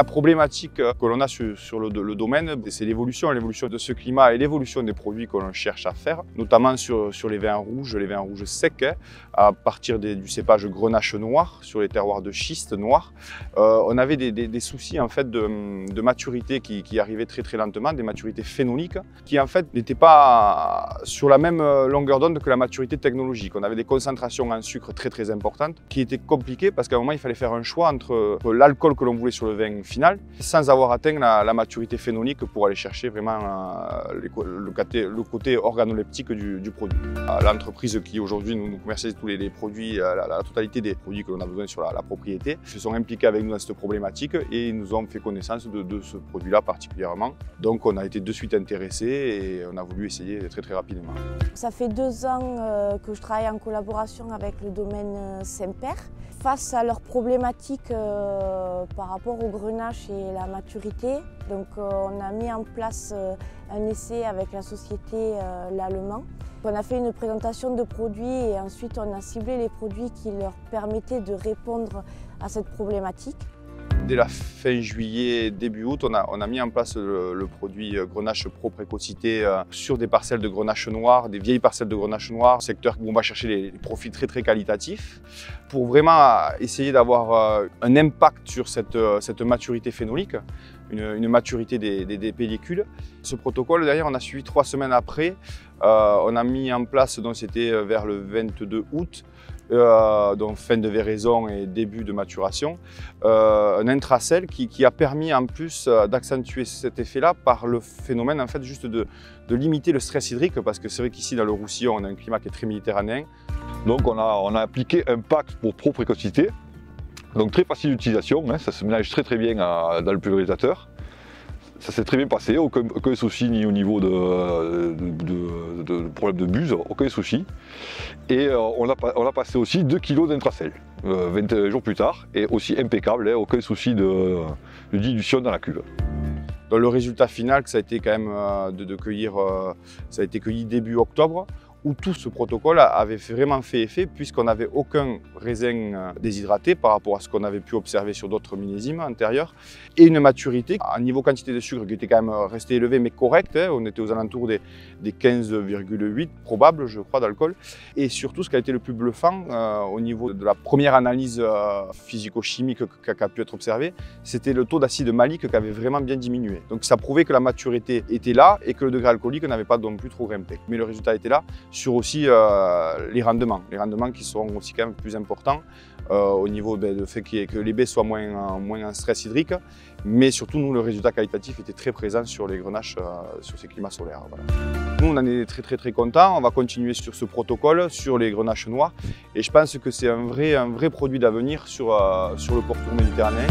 problématique que l'on a sur le domaine, c'est l'évolution de ce climat et l'évolution des produits que l'on cherche à faire, notamment sur les vins rouges secs, à partir du cépage Grenache noir, sur les terroirs de schiste noir. On avait des soucis en fait de maturité qui arrivaient très lentement, des maturités phénoliques, qui en fait n'étaient pas sur la même longueur d'onde que la maturité technologique. On avait des concentrations en sucre très importantes, qui étaient compliquées parce qu'à un moment il fallait faire un choix entre l'alcool que l'on voulait sur le vin final, sans avoir atteint la maturité phénolique pour aller chercher vraiment le côté organoleptique du produit. L'entreprise qui aujourd'hui nous commercialise tous les produits, la totalité des produits que l'on a besoin sur la propriété, se sont impliqués avec nous dans cette problématique et ils nous ont fait connaissance de ce produit-là particulièrement. Donc on a été de suite intéressés et on a voulu essayer très rapidement. Ça fait 2 ans que je travaille en collaboration avec le domaine Saint-Père. Face à leurs problématiques par rapport au grenache et la maturité, donc on a mis en place un essai avec la société L'Allemand. On a fait une présentation de produits et ensuite on a ciblé les produits qui leur permettaient de répondre à cette problématique. Dès la fin juillet, début août, on a mis en place le produit Grenache Pro Précocité sur des parcelles de Grenache noir, des vieilles parcelles de Grenache noir, secteur où on va chercher les profils très qualitatifs, pour vraiment essayer d'avoir un impact sur cette maturité phénolique, une maturité des pellicules. Ce protocole, derrière, on a suivi 3 semaines après. On a mis en place, donc c'était vers le 22 août, donc fin de véraison et début de maturation, un intracell qui a permis en plus d'accentuer cet effet-là par le phénomène en fait juste de limiter le stress hydrique, parce que c'est vrai qu'ici dans le Roussillon on a un climat qui est très méditerranéen. Donc on a appliqué un pack pour Pro Précocité, donc très facile d'utilisation, hein, ça se mélange très bien dans le pulvérisateur. Ça s'est très bien passé, aucun souci ni au niveau de problème de buse, aucun souci. Et on a passé aussi 2 kg d'intracell 21 jours plus tard, et aussi impeccable, hein, aucun souci de dilution dans la cuve. Donc le résultat final, ça a été quand même ça a été cueilli début octobre, où tout ce protocole avait vraiment fait effet, puisqu'on n'avait aucun raisin déshydraté par rapport à ce qu'on avait pu observer sur d'autres millésimes antérieurs, et une maturité à niveau quantité de sucre qui était quand même resté élevé mais correct, hein, on était aux alentours des 15,8 probables, je crois, d'alcool. Et surtout, ce qui a été le plus bluffant au niveau de la première analyse physico-chimique qui a pu être observée, c'était le taux d'acide malique qui avait vraiment bien diminué. Donc ça prouvait que la maturité était là et que le degré alcoolique n'avait pas non plus trop grimpé. Mais le résultat était là sur aussi les rendements qui seront aussi quand même plus importants au niveau du fait que les baies soient moins en stress hydrique, mais surtout nous le résultat qualitatif était très présent sur les grenaches sur ces climats solaires. Voilà. Nous on en est très contents, on va continuer sur ce protocole, sur les grenaches noirs, et je pense que c'est un vrai produit d'avenir sur le pourtour méditerranéen.